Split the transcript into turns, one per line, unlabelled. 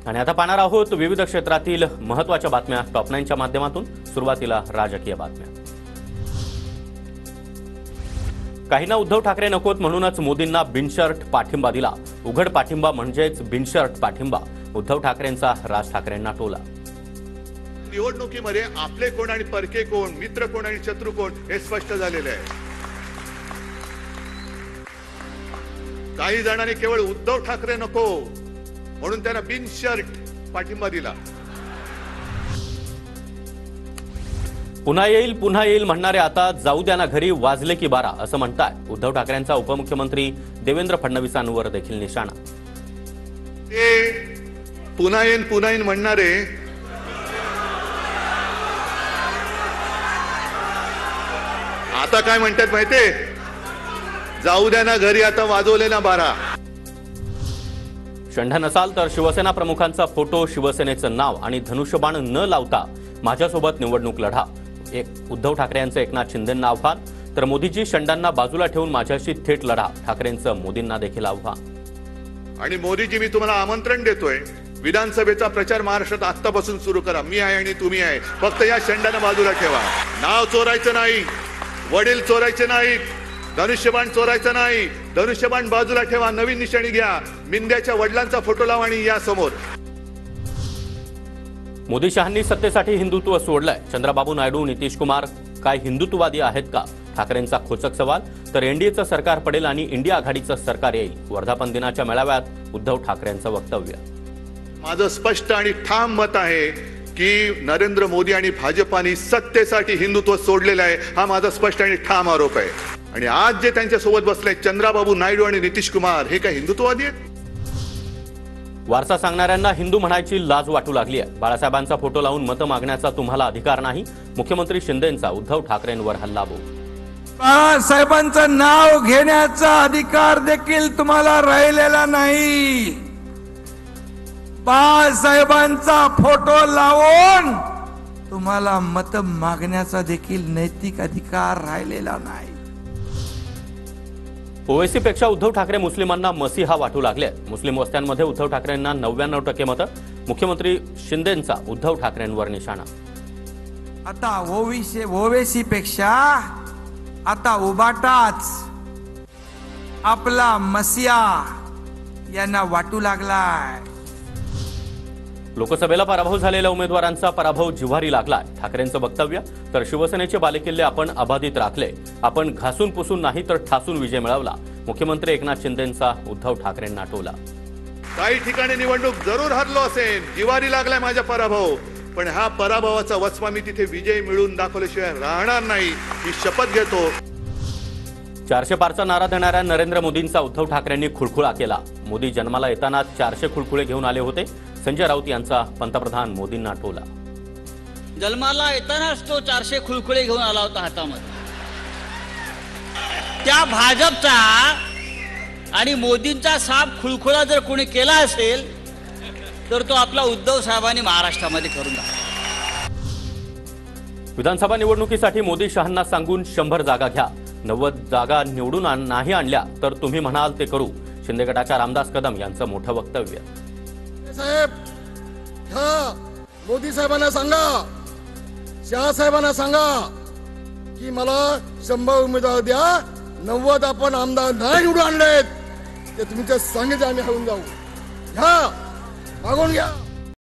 आणि आता पाहणार आहोत विविध क्षेत्रातील महत्त्वाच्या बातम्या टॉप 9च्या माध्यमातून। सुरुवातीला राजकीय बातम्या। काहींना उद्धव ठाकरे नकोत म्हणूनच मोदींना बिनशर्त पाठिंबा दिला। उघड पाठिंबा म्हणजेच बिनशर्त पाठिंबा। उद्धव ठाकरेंचा राज ठाकरेंना टोला।
निवडणुकीमध्ये आपले कोण आणि परके कोण, मित्र कोण आणि शत्रू कोण हे स्पष्ट झालेले आहे। काही जणांनी केवळ उद्धव ठाकरे नको म्हणून त्यांना बिनशर्त पाठिंबा दिला।
पुन्हा येईल म्हणणारे आता जाऊ द्या ना घरी वाजले की बारा असं म्हणतात। उद्धव ठाकरेंचा उपमुख्यमंत्री देवेंद्र फडणवीसांवर देखील निशाणा।
ते पुन्हा येईन म्हणणारे आता काय म्हणतात माहितीये? जाऊ द्या ना घरी आता वाजवले ना बारा।
शंठ नसाल तर शिवसेना प्रमुखांचा फोटो, शिवसेनेचं नाव आणि धनुष्यबाण न लावता माझ्यासोबत निवडणूक लढा। उद्धव ठाकरे यांचं एकनाथ शिंदेंना आव्हान, तर मोदीजी शंडांना बाजूला ठेवून माझ्याशी थेट लढा। ठाकरेंचं मोदींना देखील आव्हान।
आणि मोदीजी मी तुम्हाला आमंत्रण देतोय, विधानसभेचा प्रचार महाराष्ट्रात आत्तापासून सुरू करा। मी आहे आणि तुम्ही आहे, फक्त या शंडांना बाजूला ठेवा। नाव चोरायचं नाही, वडील चोरायचे नाहीत, धनुष्यबाण चोरायचं नाही। धनुष्यबाण बाजूला ठेवा, नवीन निशाणी घ्या, मिंद्याच्या वडिलांचा फोटो लावा आणि या समोर।
मोदी शहांनी सत्तेसाठी हिंदुत्व सोडलंय। चंद्रबाबू नायडू, नितीश कुमार काय हिंदुत्ववादी आहेत का? ठाकरेंचा खोचक सवाल। तर एनडीएचं सरकार पडेल आणि इंडिया आघाडीचं सरकार येईल। वर्धापन दिनाच्या मेळाव्यात उद्धव ठाकरेंचं वक्तव्य।
माझं स्पष्ट आणि ठाम मत आहे की नरेंद्र मोदी आणि भाजपाने सत्तेसाठी हिंदुत्व सोडलेलं आहे। हा माझा स्पष्ट आणि ठाम आरोप आहे। आणि आज जे त्यांच्या सोबत बसले चंद्रबाबू नायडू आणि नितीश कुमार हे काय हिंदुत्ववादी आहेत?
वारसा सांगणाऱ्यांना हिंदू म्हणायची लाज वाटू लागली आहे। बाळासाहेबांचा फोटो लावून मतं मागण्याचा तुम्हाला अधिकार नाही। मुख्यमंत्री शिंदेंचा उद्धव ठाकरेंवर हल्लाबोल।
बाळासाहेबांचं नाव घेण्याचा अधिकार देखील तुम्हाला राहिलेला नाही। बाळासाहेबांचा फोटो लावून तुम्हाला मत मागण्याचा देखील नैतिक अधिकार राहिलेला नाही।
ओवेसी पेक्षा उद्धव ठाकरे मुस्लिमांना मसीहा वाटू लागले। मुस्लिम वस्त्यांमध्ये उद्धव ठाकरेंना 99% मतं। मुख्यमंत्री शिंदेंचा उद्धव ठाकरेंवर निशाणा।
आता ओवेसी पेक्षा आता उबाटाच आपला मसीहा यांना वाटू लागलाय।
लोकसभेला पराभव झालेल्या उमेदवारांचा पराभव जिव्हारी लागलाय। ठाकरेंचं वक्तव्य। तर शिवसेनेचे बालेकिल्ले आपण अबाधित राखले। आपण घासून पुसून नाही तर ठासून विजय मिळवला। मुख्यमंत्री एकनाथ शिंदेंचा उद्धव ठाकरेंना टोला।
काही ठिकाणी निवडणूक जरूर हरलो असेल, जिव्हारी लागलाय माझा पराभव, पण हा पराभवाचा वचपा मी तिथे विजय मिळवून दाखवल्याशिवाय राहणार नाही ही शपथ घेतो।
400 पारचा नारा देणाऱ्या नरेंद्र मोदींचा उद्धव ठाकरेंनी खुळखुळा केला। मोदी जन्माला येताना 400 खुळखुळे घेऊन आले होते। संजय राऊत यांचा पंतप्रधान मोदींना टोला।
जन्माला येतानाच तो 400 खुळखुळे घेऊन आला होता हातामध्ये। त्या भाजपचा आणि मोदींचा साप खुळखुळा जर कोणी केला असेल तर तो आपला उद्धव साहेबांनी महाराष्ट्रामध्ये करून दाखवला।
विधानसभा निवडणुकीसाठी मोदी शहांना सांगून 100 जागा घ्या। 90 जागा निवडून नाही आणल्या तर तुम्ही म्हणाल ते करू। शिंदे गटाच्या रामदास कदम यांचं मोठं वक्तव्य।
साहेब ह्या मोदी साहेबांना सांगा, शहा साहेबांना सांगा की मला 100 उमेदवार द्या। 90 आपण आमदार नाही निवडून आणलेत ते तुमच्या सांगितलं आम्ही हळून जाऊ। घ्या, मागून घ्या।